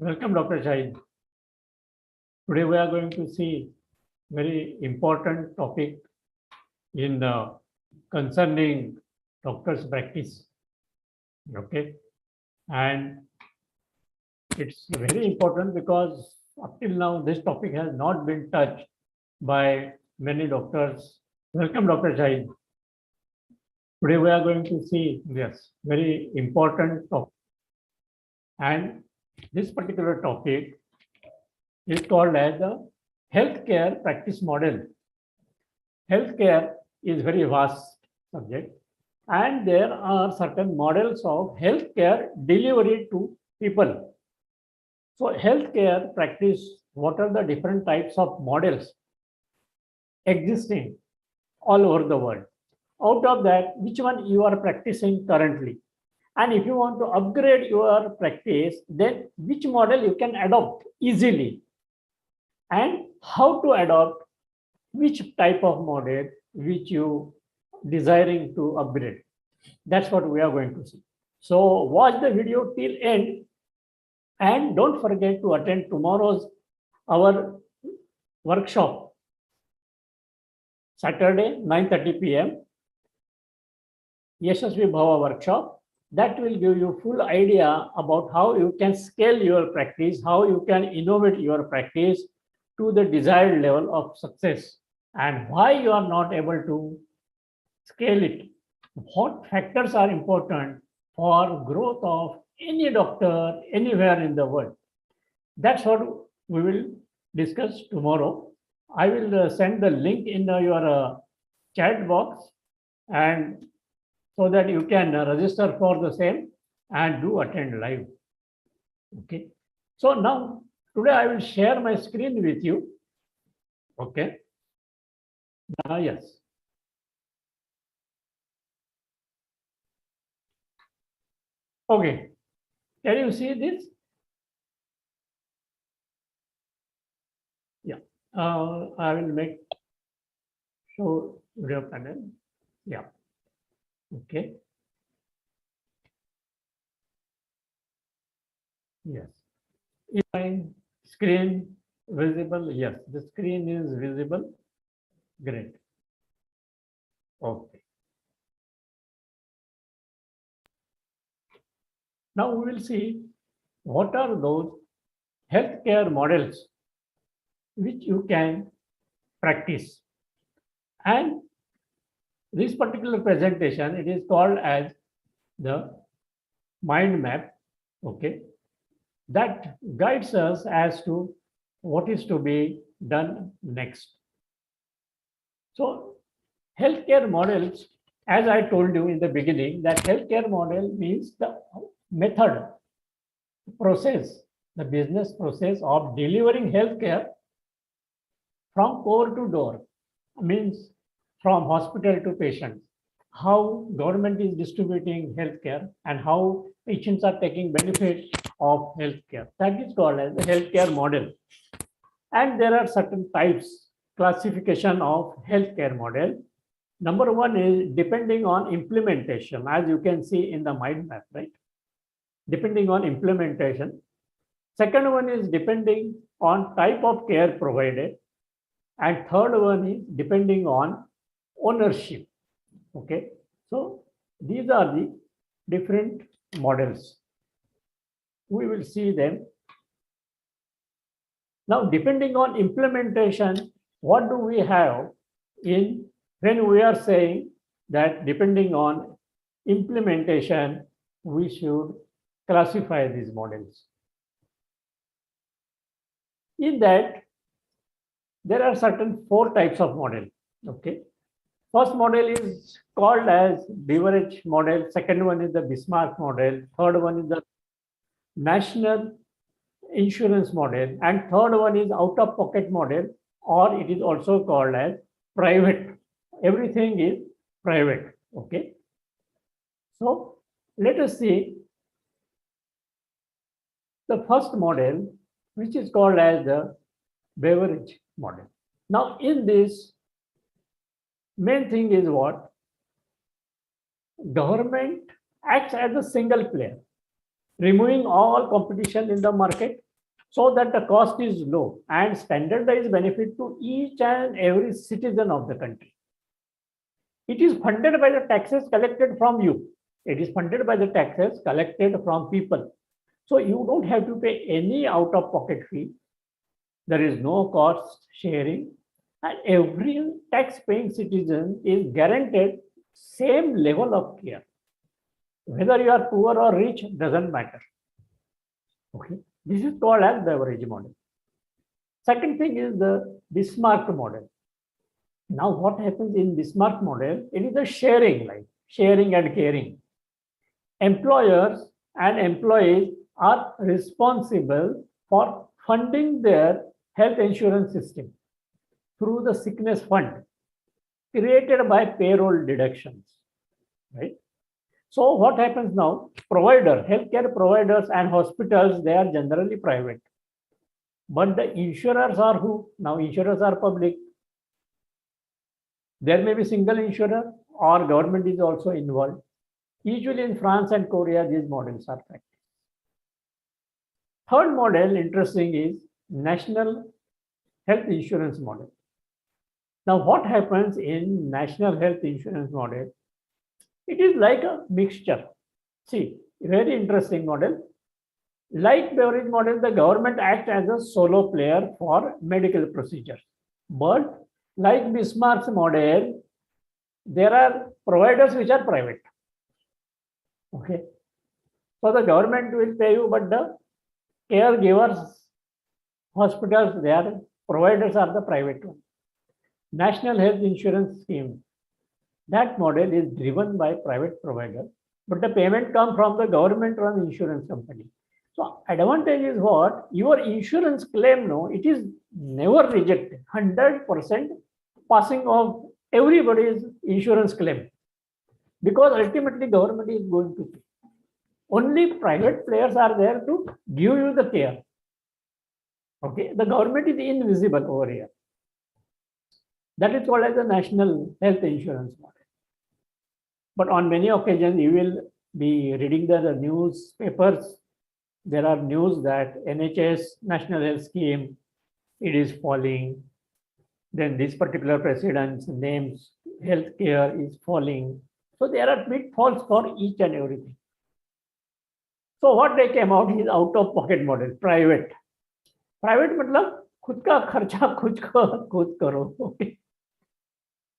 Welcome, Dr. Shahid. Today we are going to see very important topic in concerning doctor's practice. Okay, and it's very important because up till now this topic has not been touched by many doctors. Welcome, Dr. Shahid. Today we are going to see very important topic, and this particular topic is called as the healthcare practice model. Healthcare is very vast subject, and there are certain models of healthcare delivery to people. So healthcare practice, what are the different types of models existing all over the world? Out of that, which one you are practicing currently? And if you want to upgrade your practice, then which model you can adopt easily? And how to adopt which type of model which you desiring to upgrade. That's what we are going to see. So watch the video till end and don't forget to attend tomorrow's our workshop, Saturday 9:30 p.m. Yashasvi Bhava workshop. That will give you full idea about how you can scale your practice, how you can innovate your practice to the desired level of success, and why you are not able to scale it. What factors are important for growth of any doctor anywhere in the world? That's what we will discuss tomorrow. I will send the link in your chat box, and so that you can register for the same and do attend live. Okay. So now today I will share my screen with you. Okay. Yes. Okay. Can you see this? Yeah. I will make show video panel. Yeah. Okay. Yes. Is my screen visible? Yes. The screen is visible. Great. Okay. Now we will see what are those healthcare models which you can practice. And this particular presentation, it is called as the mind map, okay, that guides us as to what is to be done next. So healthcare models, as I told you in the beginning, that healthcare model means the method, process, the business process of delivering healthcare from core to door, means from hospital to patient, how government is distributing healthcare and how patients are taking benefit of healthcare. That is called as the healthcare model. And there are certain types, classification of healthcare model. Number one is depending on implementation, as you can see in the mind map, right? Depending on implementation. Second one is depending on type of care provided. And third one is depending on ownership. Okay. So these are the different models. We will see them. Now, depending on implementation, what do we have in when we are saying that depending on implementation, we should classify these models. In that, there are certain 4 types of model. Okay. First model is called as beverage model. Second one is the Bismarck model. Third one is the national insurance model. And third one is out-of-pocket model, or it is also called as private. Everything is private. Okay. So let us see the first model, which is called as the beverage model. Now, in this, main thing is what? Government acts as a single player, removing all competition in the market so that the cost is low and standardized benefit to each and every citizen of the country. It is funded by the taxes collected from you. It is funded by the taxes collected from people. So you don't have to pay any out-of-pocket fee. There is no cost sharing, and every tax-paying citizen is guaranteed same level of care. Whether you are poor or rich doesn't matter. Okay, this is called as the average model. Second thing is the Bismarck model. Now, what happens in Bismarck model? It is a sharing, like sharing and caring. Employers and employees are responsible for funding their health insurance system through the sickness fund created by payroll deductions, right? So what happens now? Healthcare providers and hospitals, they are generally private. But the insurers are who? Now insurers are public. There may be single insurer or government is also involved. Usually in France and Korea, these models are practiced. Third model, interesting, is national health insurance model. Now, what happens in national health insurance model? It is like a mixture. See, very interesting model. Like beverage model, the government acts as a solo player for medical procedures. But like Bismarck's model, there are providers which are private. Okay. So the government will pay you, but the caregivers, hospitals, their providers are the private ones. National health insurance scheme, that model is driven by private provider, but the payment comes from the government-run insurance company. So advantage is what? Your insurance claim, no, it is never rejected. 100% passing of everybody's insurance claim, because ultimately government is going to pay. Only private players are there to give you the care. Okay, the government is invisible over here. That is called as the national health insurance model. But on many occasions, you will be reading the newspapers. There are news that NHS, National Health Scheme, it is falling. Then this particular president's name's healthcare is falling. So there are pitfalls for each and everything. So what they came out is out-of-pocket model, private. Private मतलब खुद का खर्चा खुद करो. Okay.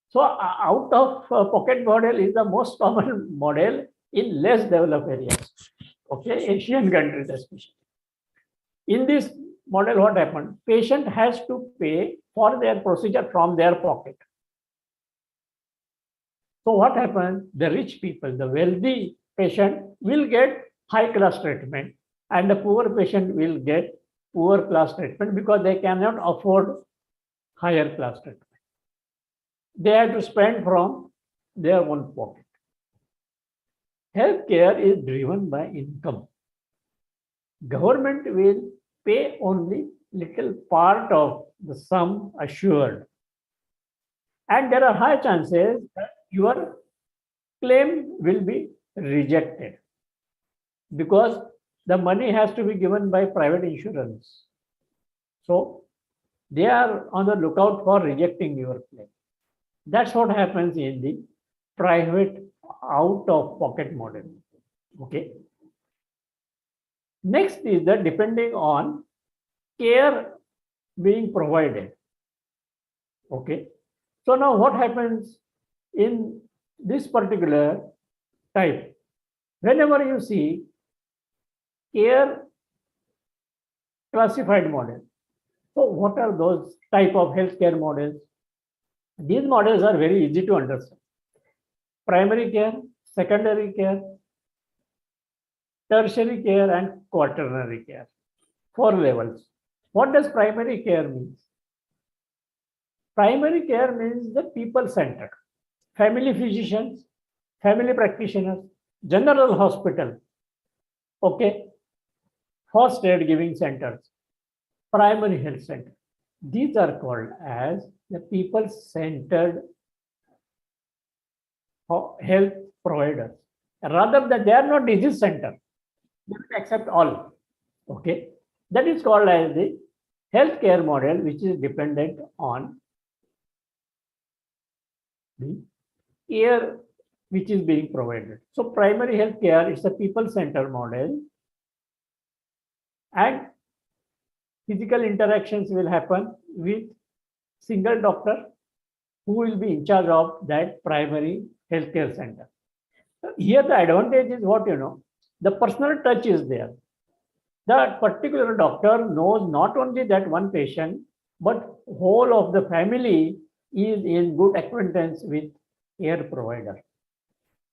So out-of-pocket model is the most common model in less developed areas. Okay, Asian countries especially. In this model, what happened? Patient has to pay for their procedure from their pocket. So what happens? The rich people, the wealthy patient will get high-class treatment, and the poor patient will get poor class treatment because they cannot afford higher class treatment. They have to spend from their own pocket. Healthcare is driven by income. Government will pay only little part of the sum assured. And there are high chances that your claim will be rejected because the money has to be given by private insurance. So they are on the lookout for rejecting your claim. That's what happens in the private out-of-pocket model. Okay. Next is the depending on care being provided. Okay. So now what happens in this particular type? Whenever you see care classified model, so what are those type of healthcare models? These models are very easy to understand. Primary care, secondary care, tertiary care, and quaternary care. 4 levels. What does primary care mean? Primary care means the people-centered. Family physicians, family practitioners, general hospital, okay, first aid giving centers, primary health center. These are called as the people-centered health providers. Rather than they are not disease center, they will accept all. Okay. That is called as the healthcare model, which is dependent on the care which is being provided. So primary healthcare is a people-centered model, and physical interactions will happen with single doctor who will be in charge of that primary healthcare center. Here the advantage is what the personal touch is there. The particular doctor knows not only that one patient, but whole of the family is in good acquaintance with care provider.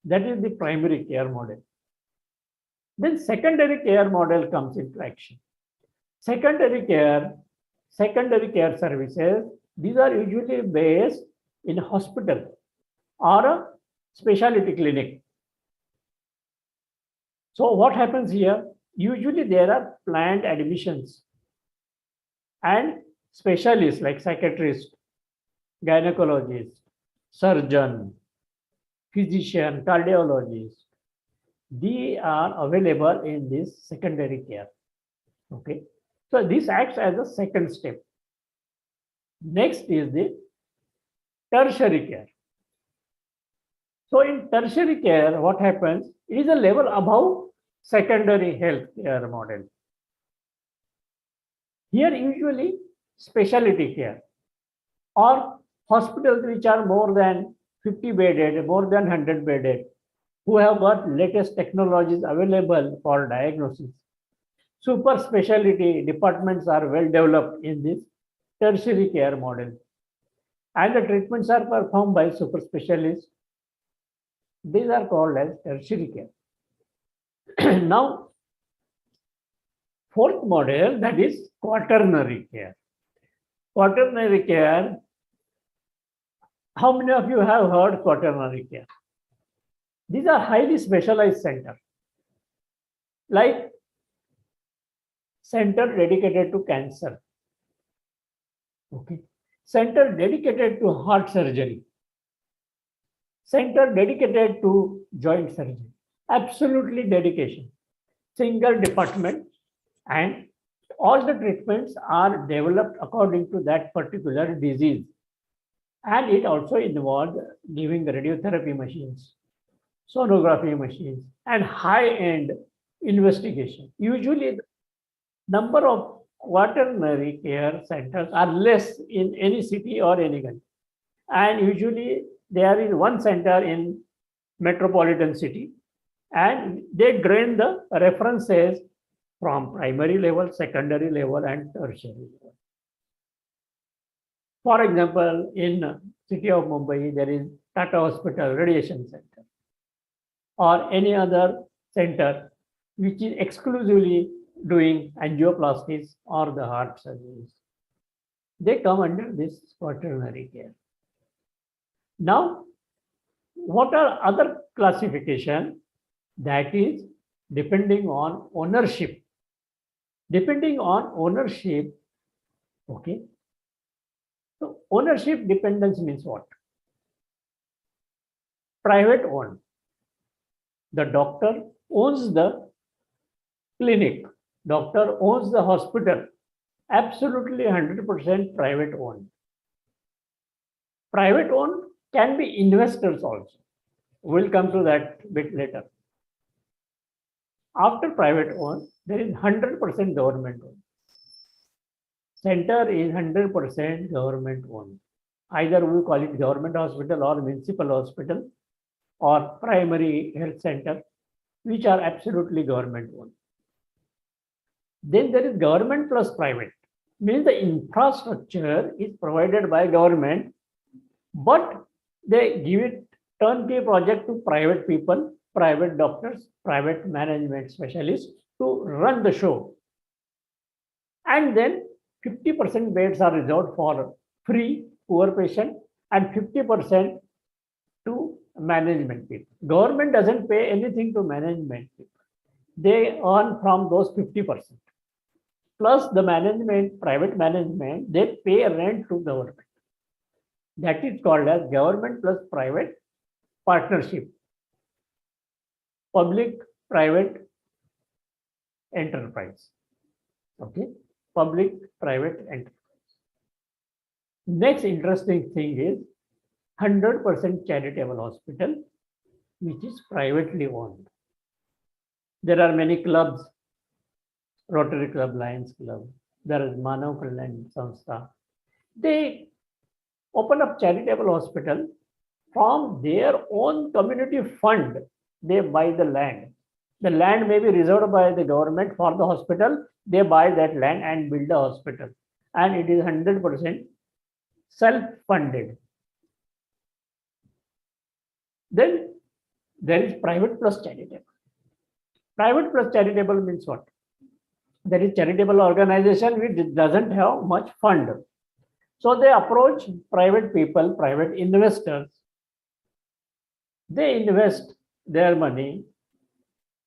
That is the primary care model. Then secondary care model comes into action. Secondary care services, these are usually based in a hospital or a specialty clinic. So what happens here? Usually there are planned admissions and specialists like psychiatrist, gynecologist, surgeon, physician, cardiologist. They are available in this secondary care. Okay. So this acts as a second step. Next is the tertiary care. So in tertiary care, what happens? It is a level above secondary health care model. Here usually specialty care or hospitals which are more than 50 bedded, more than 100 bedded, who have got latest technologies available for diagnosis. Super specialty departments are well developed in this tertiary care model, and the treatments are performed by super specialists. These are called as tertiary care. Now, fourth model, that is quaternary care. Quaternary care, how many of you have heard quaternary care? These are highly specialized centers, like center dedicated to cancer, okay, center dedicated to heart surgery, center dedicated to joint surgery. Absolutely dedication, single department, and all the treatments are developed according to that particular disease. And it also involves giving radiotherapy machines, sonography machines, and high-end investigation. Usually, the number of quaternary care centers are less in any city or any country. And usually, there is one center in metropolitan city, and they drain the references from primary level, secondary level, and tertiary level. For example, in city of Mumbai, there is Tata Hospital Radiation Center, or any other center which is exclusively doing angioplasties or the heart surgeries. They come under this quaternary care. Now, what are other classification? That is depending on ownership. Depending on ownership, okay. So ownership dependence means what? Private owned. The doctor owns the clinic. Doctor owns the hospital. Absolutely 100% private owned. Private owned can be investors also. We'll come to that bit later. After private owned, there is 100% government owned. Center is 100% government owned. Either we call it government hospital or municipal hospital or primary health center, which are absolutely government owned. Then there is government plus private. Means the infrastructure is provided by government, but they give it turnkey project to private people, private doctors, private management specialists to run the show. And then 50% beds are reserved for free poor patient and 50% to management people. Government doesn't pay anything to management people. They earn from those 50%. Plus the management, private management, they pay rent to government. That is called as government plus private partnership. Public-private enterprise. Okay, public-private enterprise. Next interesting thing is 100% charitable hospital, which is privately owned. There are many clubs, Rotary Club, Lions Club, there is Manav Kalyan Sanstha. They open up charitable hospital from their own community fund. They buy the land. The land may be reserved by the government for the hospital. They buy that land and build a hospital. And it is 100% self-funded. Then there is private plus charitable. Private plus charitable means what? There is charitable organization which doesn't have much fund. So they approach private people, private investors. They invest their money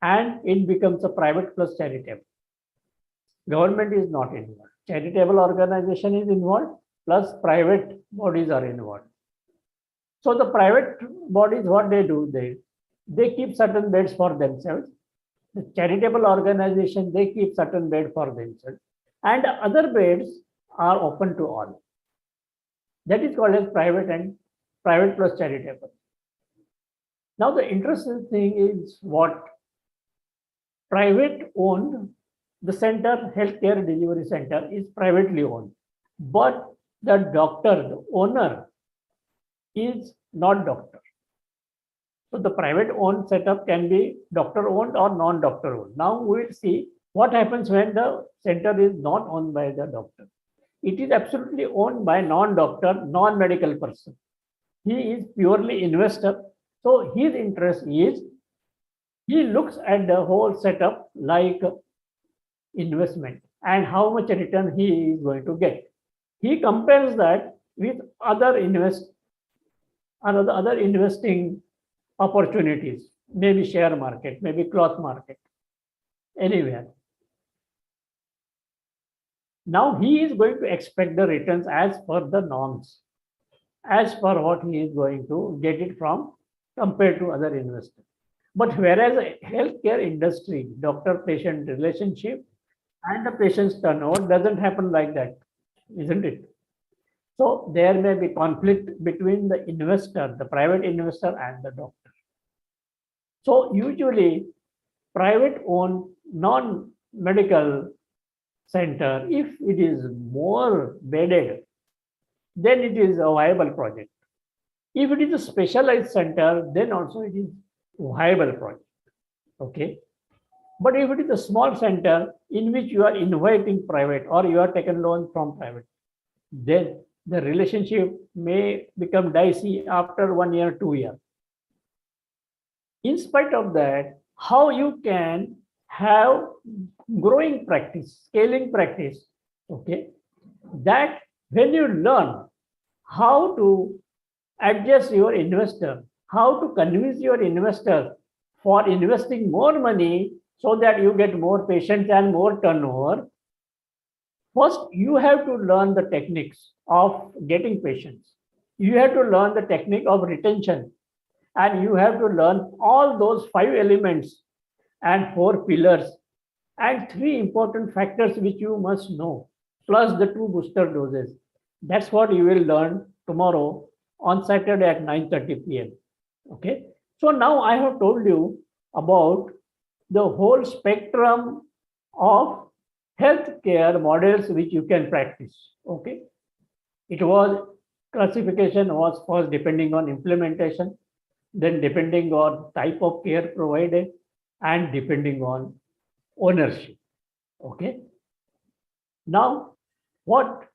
and it becomes a private plus charitable. Government is not involved. Charitable organization is involved, plus private bodies are involved. So the private bodies, what they do, they keep certain beds for themselves. The charitable organization, they keep certain bed for themselves. And other beds are open to all. That is called as private and private plus charitable. Now the interesting thing is what private owned, the center, healthcare delivery center is privately owned, but the doctor, the owner is not doctor. So the private owned setup can be doctor owned or non-doctor owned. Now we will see what happens when the center is not owned by the doctor. It is absolutely owned by non-doctor, non-medical person. He is purely investor. So his interest is, he looks at the whole setup like investment and how much return he is going to get. He compares that with other investing opportunities, maybe share market, maybe cloth market, anywhere. Now he is going to expect the returns as per the norms, as per what he is going to get it from compared to other investors. But whereas a healthcare industry, doctor-patient relationship and the patient's turnover doesn't happen like that, isn't it? So there may be conflict between the investor, the private investor and the doctor. So usually private owned non-medical center, if it is more bedded, then it is a viable project. If it is a specialized center, then also it is a viable project. Okay. But if it is a small center in which you are inviting private or you are taken loan from private, then the relationship may become dicey after 1 year, 2 years. In spite of that, how you can have growing practice, scaling practice, okay, that when you learn how to adjust your investor, how to convince your investor for investing more money so that you get more patients and more turnover, first you have to learn the techniques of getting patients. You have to learn the technique of retention. And you have to learn all those 5 elements and 4 pillars and 3 important factors which you must know, plus the 2 booster doses. That's what you will learn tomorrow on Saturday at 9:30 p.m. Okay. So now I have told you about the whole spectrum of healthcare models which you can practice. Okay. It was classification was first depending on implementation, then depending on type of care provided and depending on ownership. Okay. Now, what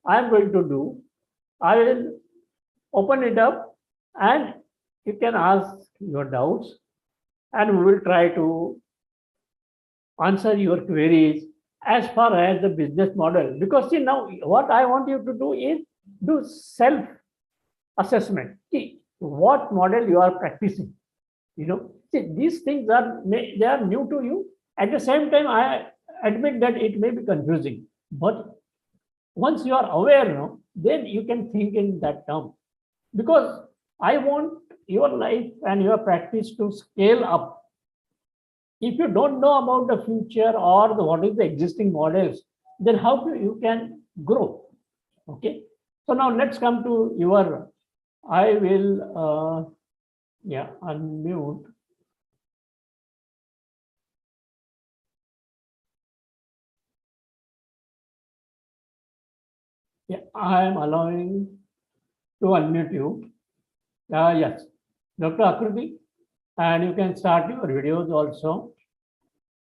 I am going to do, I will open it up and you can ask your doubts and we will try to answer your queries as far as the business model. Because see, now what I want you to do is do self assessment. See what model you are practicing. See, these things they are new to you. At the same time, I admit that it may be confusing, but once you are aware, then you can think in that term. Because I want your life and your practice to scale up. If you don't know about the future or what is the existing models, then how you can grow. Okay. So now let's come to your, I will, unmute. Yeah, I am allowing to unmute you. Yes, Dr. Akriti, and you can start your videos also.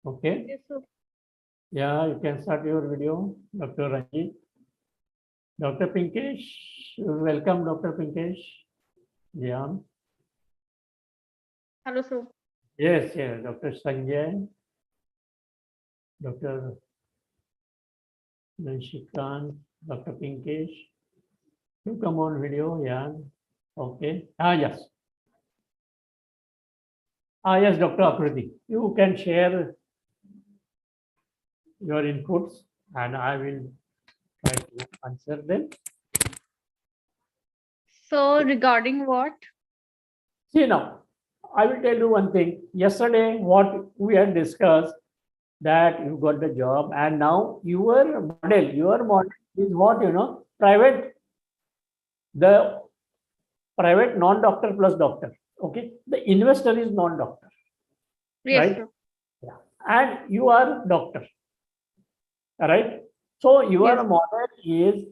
Okay. Yes, sir. Yeah, you can start your video, Dr. Ranjit. Dr. Pinkesh, welcome, Dr. Pinkesh. Yeah. Hello, sir. Yes, yes, Dr. Sanjay, Dr. Nishikant, Dr. Pinkesh. You come on video, yeah. Okay. Yes. Yes, Dr. Akriti. You can share your inputs and I will try to answer them. So regarding what? See now, I will tell you one thing. Yesterday, what we had discussed that you got the job and now your model is what, private, the private non-doctor plus doctor. Okay. The investor is non-doctor, Yes, right? sir. Yeah. And you are doctor, right? So your Yes. model is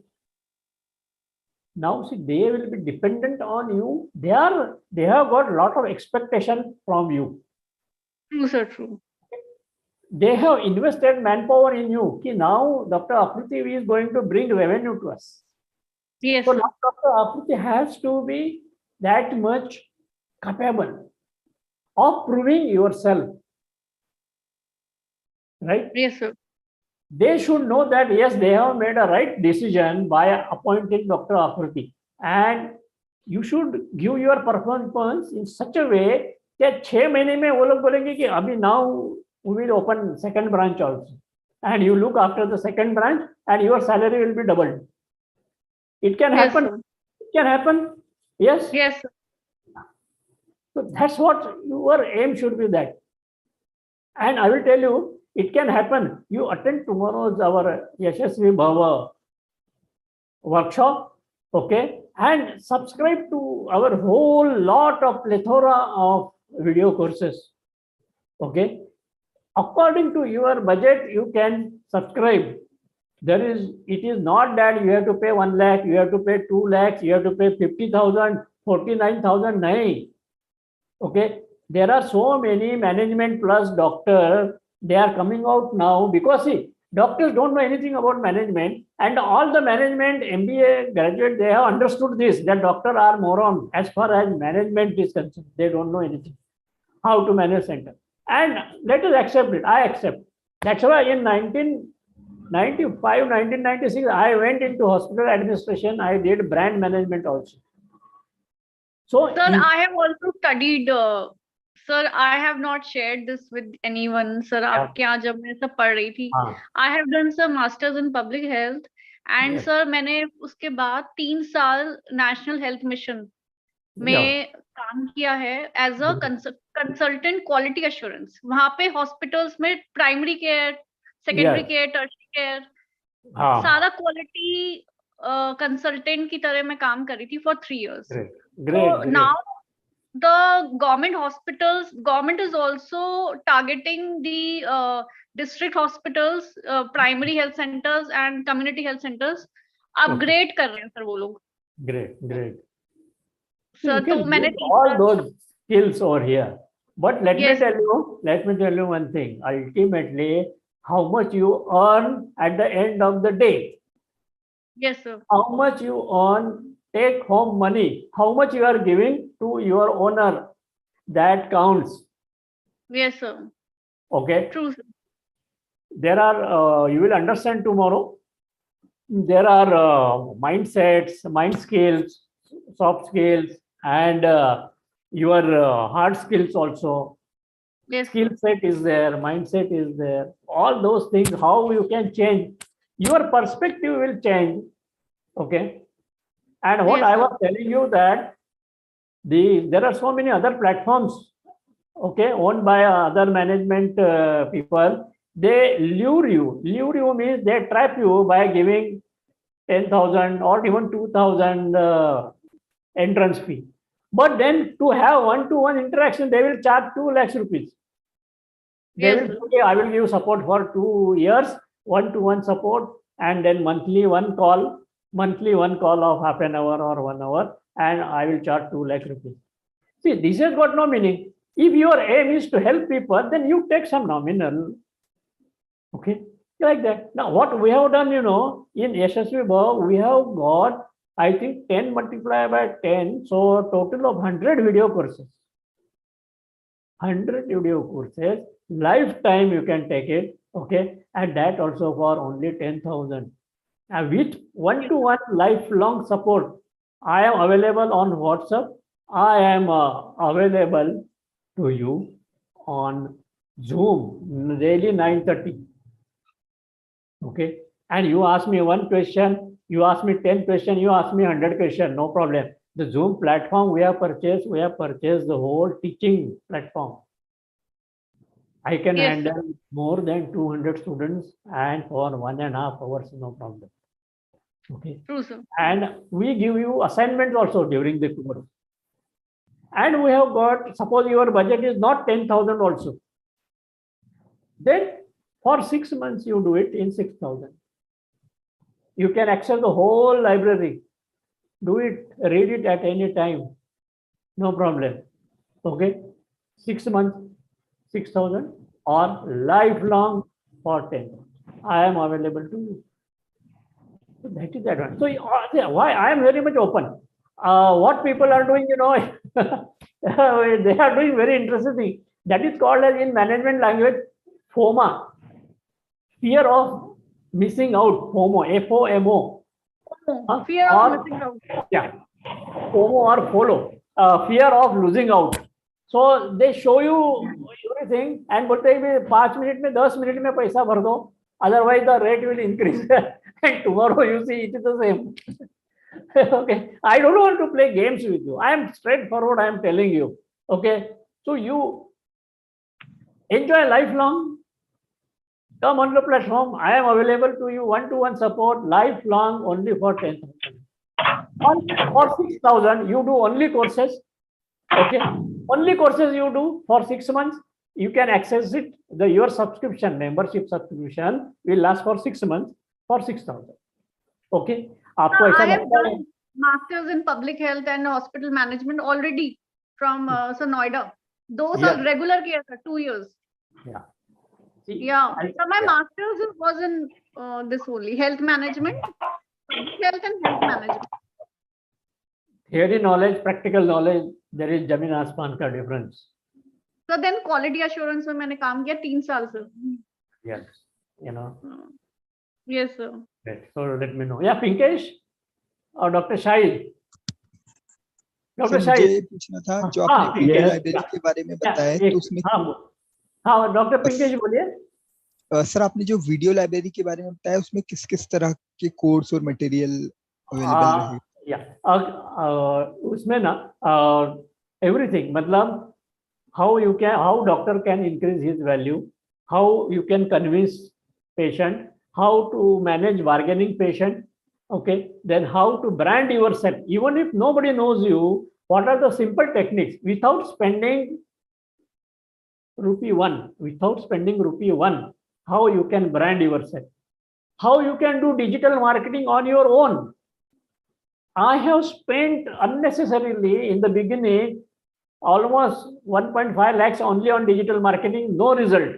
now see they will be dependent on you. They have got a lot of expectation from you. True, sir. True. They have invested manpower in you. Ki now Dr. Akriti is going to bring revenue to us. Yes, So sir. now Dr. Akriti has to be that much capable of proving yourself, right? Yes, sir. They should know that yes, they have made a right decision by appointing Dr. Akriti, and you should give your performance in such a way that 6 महीने में वो लोग बोलेंगे कि अभी now we will open second branch also, and you look after the second branch and your salary will be doubled. It can Yes, happen. sir. It can happen. Yes. Yes, sir. So that's what your aim should be that. And I will tell you, it can happen. You attend tomorrow's our Yashasvi Bhava workshop, okay, and subscribe to our whole lot of plethora of video courses, okay. According to your budget, you can subscribe. It is not that you have to pay 1 lakh, you have to pay 2 lakhs, you have to pay 50,000, 49,000. No. Okay. There are so many management plus doctor, they are coming out now because see, doctors don't know anything about management and all the management MBA graduate, they have understood this, that doctor are morons as far as management is concerned. They don't know anything, how to manage center. And let us accept it. I accept. That's why in 1995, 1996, I went into hospital administration. I did brand management also. So, Sir, I have also studied. Sir, I have not shared this with anyone. Sir, आपके यहाँ जब मैं सब पढ़ रही थी, I have done some masters in public health, and yes. sir मैंने उसके बाद 3 साल नेशनल हेल्थ मिशन में काम किया है as a consultant quality assurance. वहां पे हॉस्पिटल्स में primary care, secondary care, tertiary care, सारा क्वालिटी कंसल्टेंट की तरह मैं काम करी थी for 3 years. Great. Now the government is also targeting the district hospitals, primary health centers and community health centers. Upgrade कर रहे हैं सर वो लोग. Great. Sir, तो मैंने all those skills over here. But let me tell you one thing. Ultimately, how much you earn at the end of the day. Yes, sir. How much you earn, take home money, how much you are giving to your owner, that counts. Yes, sir. Okay. True, sir. There are, you will understand tomorrow, there are mindsets, mind skills, soft skills, and your hard skills also. Yes. Skill set is there, mindset is there. All those things, how you can change. Your perspective will change. Okay. And what I was telling you that there are so many other platforms, okay, owned by other management people. they lure you. Lure you means they trap you by giving 10,000 or even 2,000 entrance fee. But then to have one-to-one interaction, they will charge 2 lakhs rupees. They Yes, will sir. say, I will give support for 2 years, one-to-one support, and then monthly one call of half an hour or 1 hour, and I will charge 2 lakh rupees. See, this has got no meaning. If your aim is to help people, then you take some nominal. Okay, like that. Now, what we have done, in SSV Bob, we have got, I think, 10 multiplied by 10, so a total of 100 video courses. 100 video courses, lifetime you can take it, okay, and that also for only 10,000. With one-to-one lifelong support, I am available on WhatsApp. I am available to you on Zoom daily 9:30. Okay, and you ask me one question, you ask me 10 questions, you ask me 100 questions, no problem. The Zoom platform we have purchased the whole teaching platform. I can Yes, handle more than 200 students and for 1.5 hours, no problem. Okay. true, sir. And we give you assignments also during the course. And we have got, suppose your budget is not 10,000 also. Then for 6 months, you do it in 6,000. You can access the whole library. Do it, read it at any time. No problem. Okay. 6 months, 6,000 or lifelong for 10. I am available to you. So that is that one. So why I am very much open. What people are doing, they are doing very interesting thing. That is called as in management language FOMA, fear of missing out. FOMO, FOMO. Fear of missing out. Yeah, FOMO or follow, fear of losing out. So they show you everything and बोलते हैं 5 minute में 10 minute में पैसा भर दो, otherwise the rate will increase and tomorrow you see it is the same. Okay, I don't want to play games with you. I am straightforward. I am telling you. Okay, so you enjoy lifelong. Come on the platform. I am available to you one-to-one support lifelong only for 10,000. For 6,000, you do only courses. Okay, only courses you do for 6 months. You can access it. Your subscription, membership subscription will last for 6 months for 6,000. Okay. आपको ऐसा I have लगता है done masters in public health and hospital management already from Noida. Those are regular care, 2 years. Yeah. Yeah. So my masters was in this only health management, health and health management. Theory knowledge, practical knowledge, there is Jamin Asman ka difference. So then quality assurance में मैंने काम किया 3 साल से. Yes, Yes, sir. Right. So let me know. Yeah, Pinkesh or Dr. Shahid. Dr. Sir मुझे ये पूछना था जो आपने वीडियो लाइब्रेरी के बारे में बताया तो उसमें हाँ डॉक्टर पिंकेश बोलिए. सर आपने जो वीडियो लाइब्रेरी के बारे में बताया उसमें किस किस तरह के कोर्स और मटेरियल अवेलेबल रहेगा? उसमें ना एवरीथिंग, मतलब how doctor can increase his value, how you can convince patient, how to manage bargaining patient, okay, then how to brand yourself. Even if nobody knows you, what are the simple techniques without spending rupee one, how you can brand yourself, how you can do digital marketing on your own. I have spent unnecessarily in the beginning almost 1.5 lakhs only on digital marketing, no result.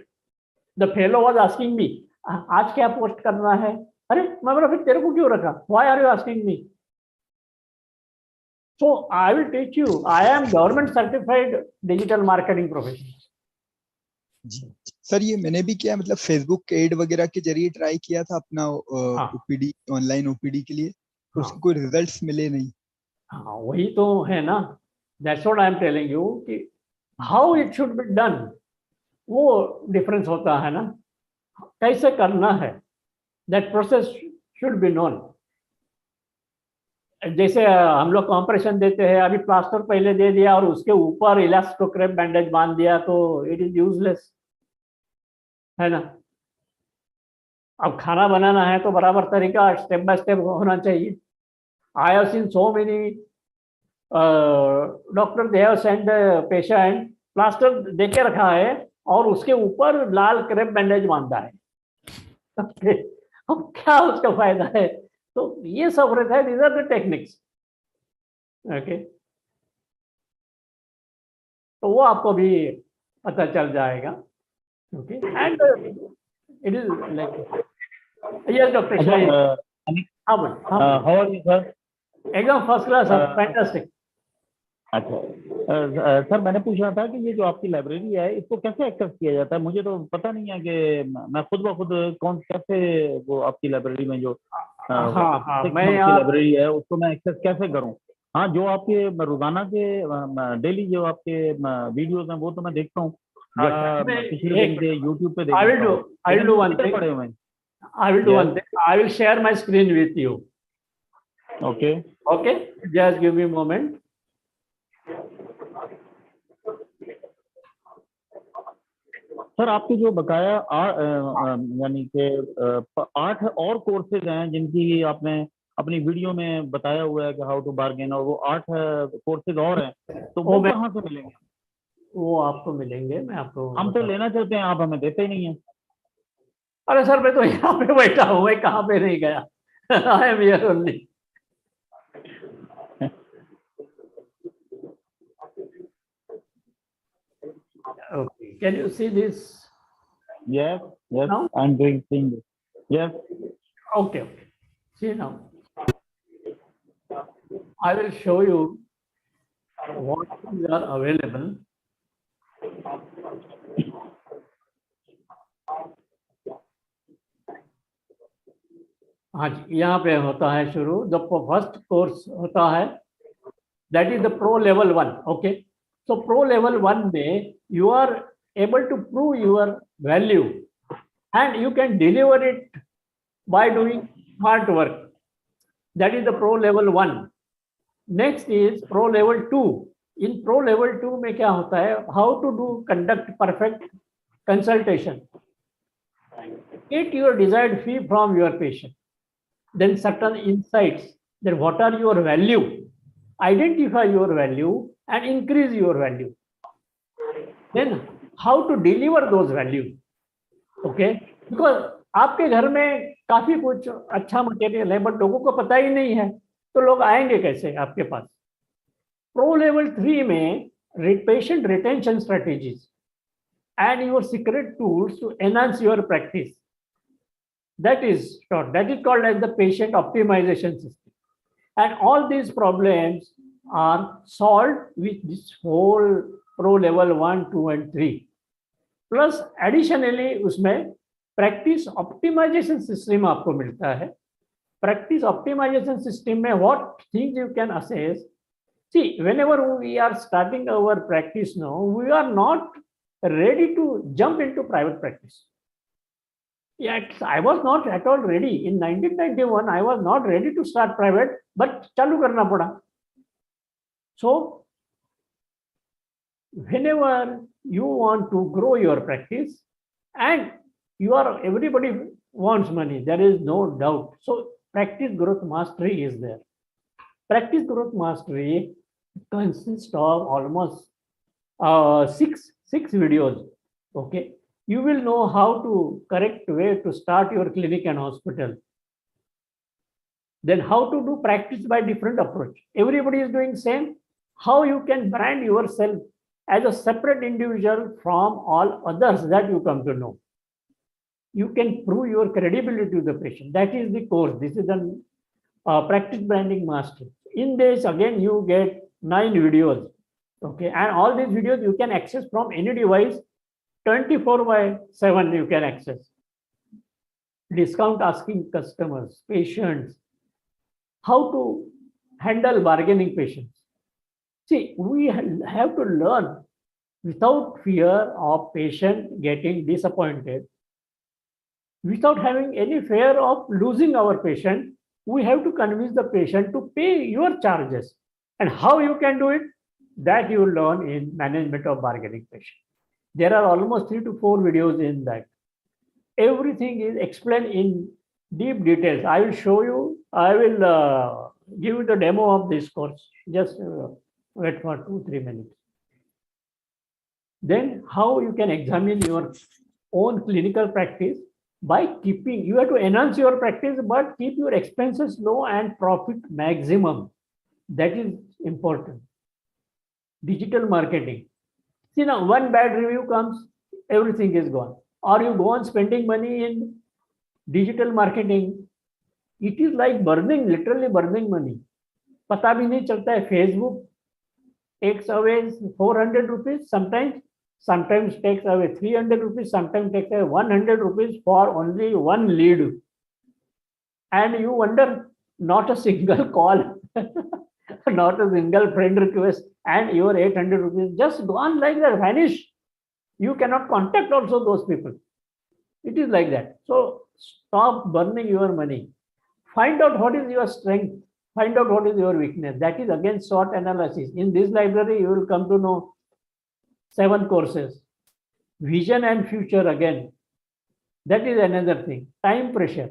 The fellow was asking me, आज क्या post करना है? अरे मैं बोला फिर तेरे को क्यों रखा? Why are you asking me? So I will teach you. I am government certified digital marketing professional. Ji sir, ये मैंने भी किया, मतलब फेसबुक एड वगैरह के जरिए ट्राई किया था अपना ओपीडी, ऑनलाइन ओपीडी के लिए, तो उसके कोई रिजल्ट्स मिले नहीं. हाँ वही तो है ना. That's what I am telling you कि how it should be done, वो डिफरेंस होता है ना, कैसे करना है. That process should be known. जैसे हम लोग कॉम्प्रेशन देते हैं, अभी प्लास्टर पहले दे दिया और उसके ऊपर इलास्टोक्रेप बैंडेज बांध दिया तो इट इज यूजलेस है ना. अब खाना बनाना है तो बराबर तरीका स्टेप बाय स्टेप होना चाहिए. I have seen so many doctor, they have send patient plaster देके रखा है और उसके ऊपर लाल क्रेप बैंडेज बांधा है. अब क्या उसका फायदा है? तो ये सब रहता है. These are the techniques. Okay, तो वो आपको भी पता चल जाएगा. Okay, and it is like, yes doctor Shahid. हाँ बोल. How are you sir? एकदम फर्स्ट क्लास, फैंटास्टिक. अच्छा सर, मैंने पूछना था कि ये जो आपकी लाइब्रेरी है इसको कैसे एक्सेस किया जाता है? मुझे तो पता नहीं है कि मैं खुद ब खुद कौन कैसे वो आपकी लाइब्रेरी में जो हाँ, मैं लाइब्रेरी है उसको मैं एक्सेस कैसे करूं? हाँ, जो आपके रोजाना के डेली जो आपके वीडियोस हैं वो तो मैं देखता हूँ, या पिछले दिन के यूट्यूब पे I will do one thing. पड़े हुए हैं. I will do one thing. I will share my screen with you. Okay. Okay, just give me a moment. Sir, आपके जो बकाया यानी कि 8 और कोर्सेज हैं जिनकी आपने अपनी वीडियो में बताया हुआ है कि हाउ टू बार्गेन, और वो 8 कोर्सेज और हैं, तो वो कहाँ से मिलेंगे? वो आपको मिलेंगे, मैं आपको. हम तो लेना चाहते हैं, आप हमें देते ही नहीं है. अरे सर, मैं तो यहाँ पे बैठा हूँ, मैं कहाँ पे नहीं गया. I am here only. Okay, can you see this? Yes, Now? I'm seeing this. Yes. Okay. See now. I will show you what things are available. हाँ जी, यहाँ पे होता है शुरू. द फर्स्ट कोर्स होता है, that is the pro level 1. Okay, so pro level 1 में you are able to prove your value and you can deliver it by doing smart work. That is the pro level 1. Next is pro level 2. In pro level 2 में क्या होता है? How to do conduct perfect consultation, get your desired fee from your patient, then certain insights, then what are your value, identify your value and increase your value, then how to deliver those value. Okay, because आपके घर में काफी कुछ अच्छा material है but लोगों को पता ही नहीं है, तो लोग आएंगे कैसे आपके पास? प्रो लेवल 3 में patient retention strategies and your secret tools to enhance your practice. That is taught. That is called as the patient optimization system. And all these problems are solved with this whole pro level 1, 2 and 3. Plus additionally उसमें practice optimization system आपको मिलता है. Practice optimization system में what things you can assess. See, whenever we are starting our practice now, we are not ready to jump into private practice. Yes, I was not at all ready. In 1991, I was not ready to start private, but चालू करना पड़ा. So, whenever you want to grow your practice, and everybody wants money, there is no doubt. So, practice growth mastery is there. Practice growth mastery consists of almost six videos. Okay, you will know how to correct way to start your clinic and hospital, then how to do practice by different approach. Everybody is doing same. How you can brand yourself as a separate individual from all others that you come to know. You can prove your credibility to the patient. That is the course. This is the practice branding mastery. In this again you get 9 videos. Okay, and all these videos you can access from any device, 24/7 you can access. Discount asking customers, patients, how to handle bargaining patients. See, we have to learn without fear of patient getting disappointed, without having any fear of losing our patient. We have to convince the patient to pay your charges. And how you can do it? That you learn in management of bargaining patient. There are almost 3 to 4 videos in that. everything is explained in deep details. I will show you, I will give you the demo of this course. Just wait for 2-3 minutes. Then how you can examine your own clinical practice by keeping, you have to enhance your practice, but keep your expenses low and profit maximum. That is important. Digital marketing. See now, one bad review comes, everything is gone. Or you go on spending money in digital marketing. It is like burning, literally burning money. पता भी नहीं चलता है. Facebook takes away 400 rupees sometimes takes away 300 rupees, sometimes takes away 100 rupees for only one lead. And you wonder, not a single call, not a single friend request, and your 800 rupees just gone like that, vanish. You cannot contact also those people. It is like that. So stop burning your money. Find out what is your strength. Find out what is your weakness. That is again SWOT analysis. In this library, you will come to know 7 courses. Vision and future again. That is another thing. Time pressure.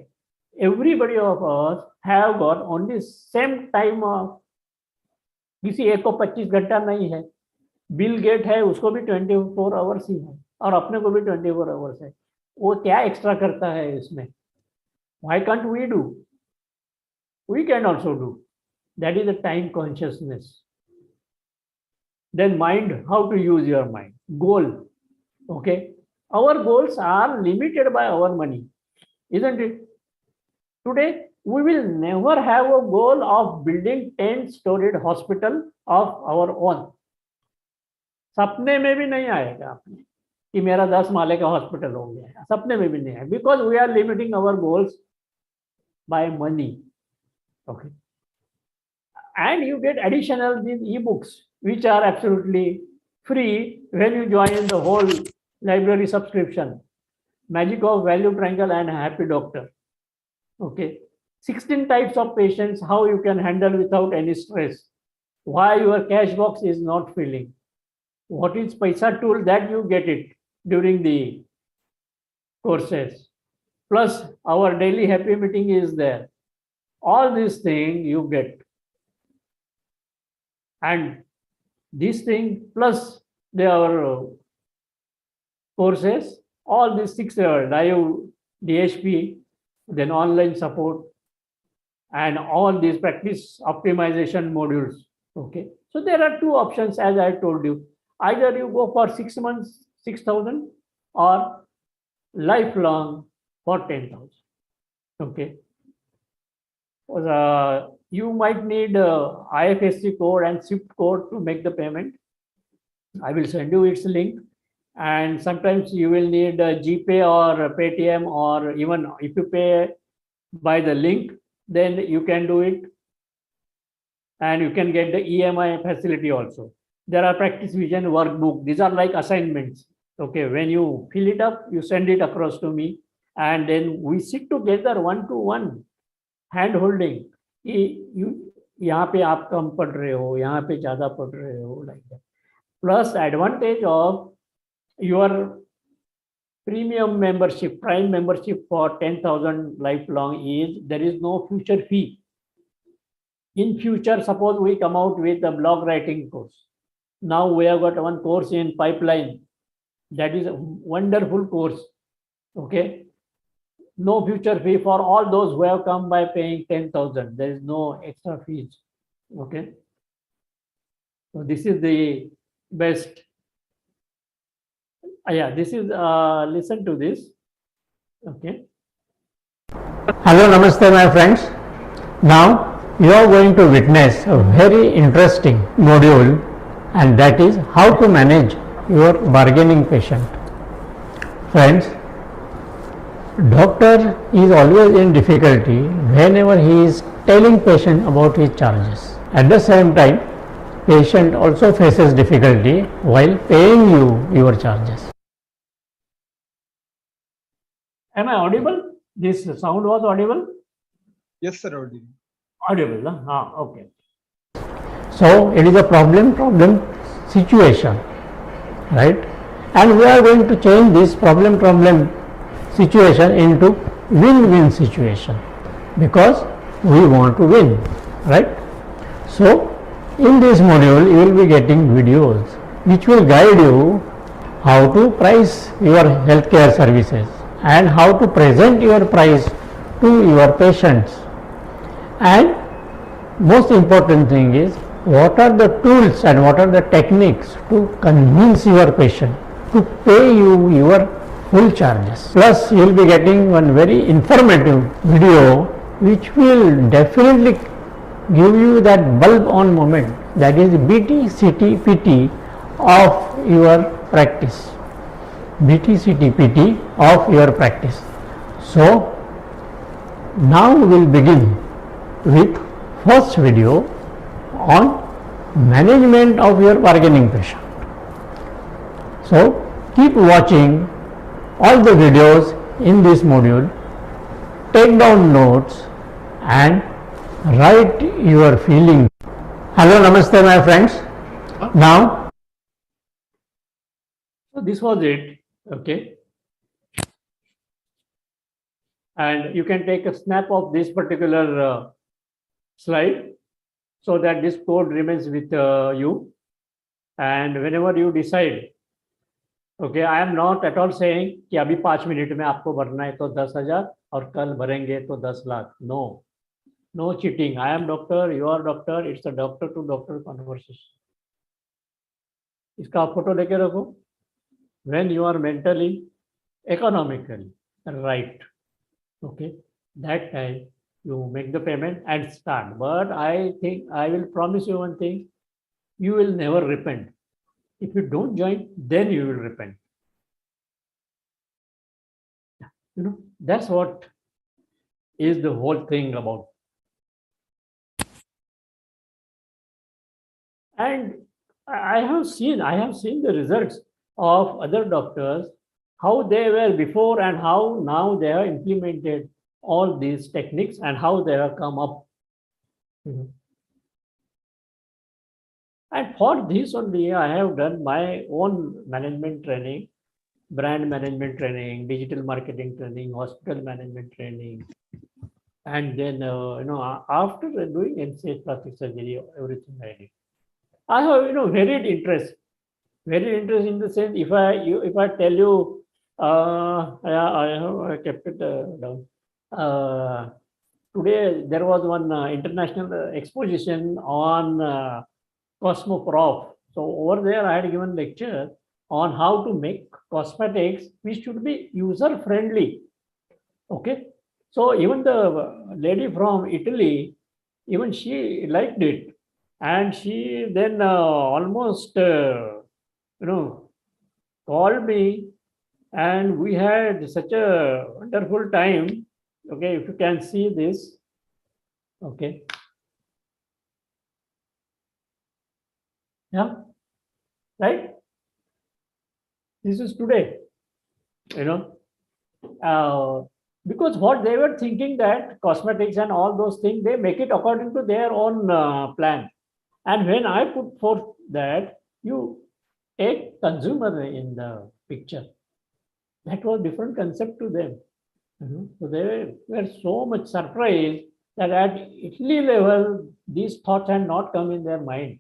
Everybody of us have got only same time of, किसी एक को 25 घंटा नहीं है. Bill gate है, उसको भी 24 hours ही है, और अपने को भी 24 आवर्स है. वो क्या एक्स्ट्रा करता है इसमें? Why can't we do? We can also do. That is the time consciousness. Then mind, how to use your mind. Goal. Okay. Our goals are limited by our money, isn't it? Today, we will never have a goal of building 10-storied hospital of our own. सपने में भी नहीं आएगा आपने कि मेरा 10 माले का hospital हो गया है. सपने में भी नहीं आएगा. Because we are limiting our goals by money. Okay. And you get additional these e-books, which are absolutely free when you join the whole library subscription. Magic of Value Triangle and Happy Doctor. Okay. 16 types of patients, how you can handle without any stress. Why your cash box is not filling. What is Paisa tool, that you get it during the courses. Plus our daily happy meeting is there. All these things you get. And this thing plus their courses, all these 6 live DHP, then online support, and all these practice optimization modules. Okay. So there are 2 options, as I told you. Either you go for 6 months, 6,000, or lifelong for 10,000. Okay. You might need IFSC code and SWIFT code to make the payment. I will send you its link. And sometimes you will need GPay or Paytm, or even if you pay by the link, then you can do it. And you can get the EMI facility also. There are practice vision workbook. These are like assignments. Okay, when you fill it up, you send it across to me, and then we sit together 1-to-1, hand holding. यहाँ पे आप कम पढ़ रहे हो, यहाँ पे ज़्यादा पढ़ रहे हो, like that. Plus advantage of your premium membership, prime membership for 10,000 lifelong is there is no future fee. In future, suppose we come out with a blog writing course. Now we have got one course in pipeline. That is a wonderful course. Okay. No future fee for all those who have come by paying 10,000. There is no extra fees. Okay. So this is the best. Yeah, this is, listen to this. Okay. Hello, namaste, my friends. Now you are going to witness a very interesting module, and that is how to manage your bargaining patient. Friends, doctor is always in difficulty whenever he is telling patient about his charges. At the same time, patient also faces difficulty while paying you your charges. Am I audible? This sound was audible? Yes, sir, audible. Audible, huh? Okay. So it is a problem situation, right? And we are going to change this problem situation into win-win situation, because we want to win, right? So in this module you will be getting videos which will guide you how to price your healthcare services and how to present your price to your patients, and most important thing is what are the tools and what are the techniques to convince your patient to pay you your full charges. Plus you will be getting one very informative video which will definitely give you that bulb on moment, that is BT-CT-PT of your practice. BT-CT-PT of your practice. So now we will begin with first video on management of your bargaining patient. So keep watching all the videos in this module, take down notes and write your feelings. Hello, namaste my friends. Now, so this was it, okay, and you can take a snap of this particular slide so that this code remains with you, and whenever you decide, okay, I am not at all saying कि अभी 5 minute में आपको भरना है तो 10,000 और कल भरेंगे तो 10 lakh. No cheating. I am doctor, you are doctor, it's a doctor to doctor conversation. इसका फोटो लेके रखो. When you are mentally, economically right, okay, that time you make the payment and start. But I think I will promise you one thing, you will never repent. If you don't join, then you will repent. You know, that's what is the whole thing about. And I have seen the results of other doctors, how they were before and how now they have implemented all these techniques and how they have come up. And for this only, I have done my own management training, brand management training, digital marketing training, hospital management training. And then, after doing MCH plastic surgery, everything I did. I have, varied interest in the sense, if I tell you, I kept it down. Today there was one international exposition on Cosmoprof. So over there I had given lecture on how to make cosmetics which should be user friendly. Okay. So even the lady from Italy, even she liked it. And she then almost, called me, and we had such a wonderful time. Okay, if you can see this, okay. Yeah, right? This is today, because what they were thinking that cosmetics and all those things, they make it according to their own plan. And when I put forth that you take consumer in the picture, that was different concept to them. So they were so much surprised that at Italy level, these thoughts had not come in their mind.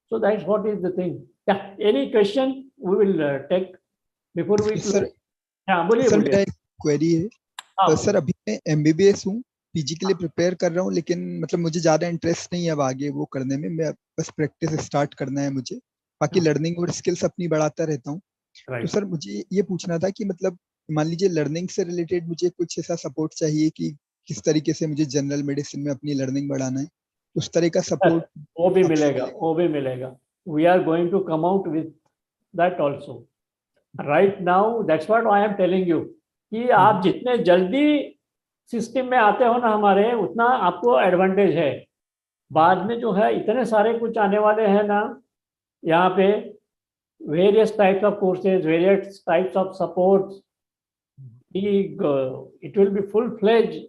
So that's what is the thing. Yeah. Any question we will take before we. Sir, हाँ बोलिए sir बोलिए. मेरा एक query है. Sir अभी मैं MBBS हूँ, PG के लिए प्रिपेयर कर रहा हूँ, लेकिन मतलब मुझे ज्यादा इंटरेस्ट नहीं है अब आगे वो करने में. मैं बस प्रैक्टिस स्टार्ट करना है मुझे, बाकी लर्निंग और स्किल्स अपनी बढ़ाता रहता हूँ. तो सर मुझे ये पूछना था कि मतलब मान लीजिए लर्निंग से रिलेटेड मुझे कुछ ऐसा सपोर्ट चाहिए कि किस तरीके से मुझे जनरल मेडिसिन में अपनी लर्निंग बढ़ाना है, उस तरह का सपोर्ट वो भी मिलेगा. We are going to come out with that also. Right now, that's what I am telling you. कि आप जितने जल्दी सिस्टम में आते हो ना हमारे, उतना आपको एडवांटेज है. बाद में जो है इतने सारे कुछ आने वाले हैं ना यहाँ पे, various types of courses, various types of supports. It will be full-fledged.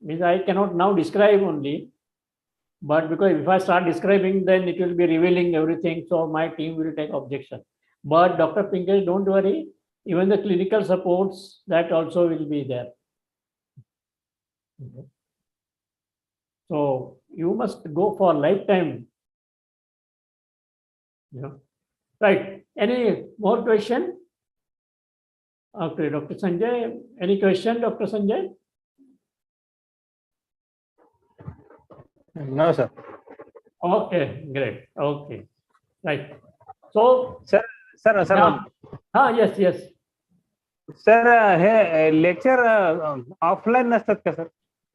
Means I cannot now describe only, but because if I start describing, then it will be revealing everything. So my team will take objection. But Dr. Pinkesh, don't worry. even the clinical supports, that also will be there. Okay. So you must go for lifetime. Yeah. Right. Any more question? Okay, Dr. Sanjay. Any question, Dr. Sanjay? No, sir. Okay, great. Okay, right. So, Sir, yes, yes. Sir हे lecture offline नसतात का सर?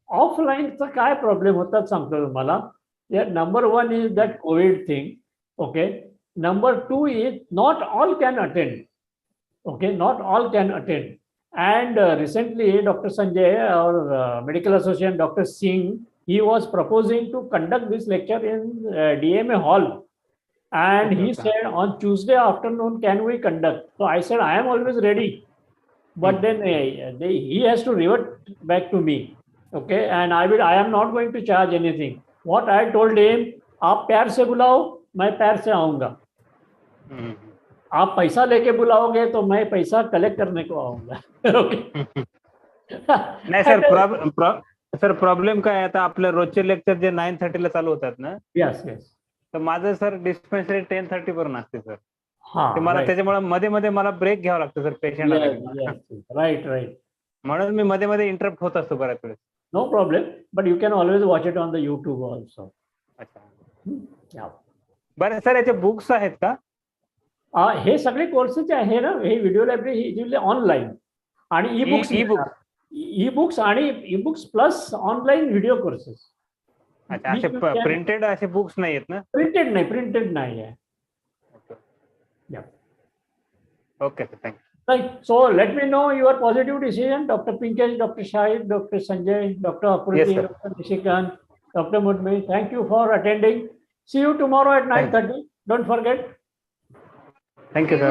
ऑफलाईनचा काय problem होतात सांगतो तुम्हाला. Number 1 is that COVID thing. Okay. Number 2 is not all can attend. Okay, not all can attend. And recently, Dr. Sanjay, our medical associate, Dr. Singh, he was proposing to conduct this lecture in DMA hall. And he said on Tuesday afternoon, can we conduct? So I said, I am always ready. But then he has to revert back to me. Okay, and I am not going to charge anything. What I told him, आप प्यार से बुलाओ, मैं प्यार से आऊंगा. आप पैसा लेके बुलाओगे तो मैं पैसा कलेक्ट करने को आऊंगा. ओके. नाही सर, प्रॉब्लेम काय आहे, आता आपलं रोजचे लेक्चर जे 9:30 ला चालू होतात ना, यस यस, तर माझं सर डिस्पेन्सरी 10:30 पर्यंत असते सर. हा, ते मला त्याच्यामुळे मध्ये मध्ये मला ब्रेक घ्यावा लागतो सर पेशंट आला की. Right right. म्हणून मी मध्ये मध्ये इंटरप्ट होत असतो बऱ्याच वेळेस. No problem, but you can always watch it on the YouTube also. अच्छा. बरं सर, याचे बुक्स आहेत का? हे सगळे कोर्सेस आहे ना, हे व्हिडिओ लायब्ररी ऑनलाईन आणि ई बुक्स आणि e books plus online video courses. अच्छा, असे प्रिंटेड असे बुक्स नाही आहेत ना? प्रिंटेड नाही आहे. Okay, thank you. Right. So let me know your positive decision, Dr. Pinkesh, Dr. Shahid, Dr. Sanjay, Dr. Apurti, Yes, sir. Dr. Nishikant, Dr. Mudmi. Thank you for attending. See you tomorrow at 9:30. Don't forget. Thank you, sir.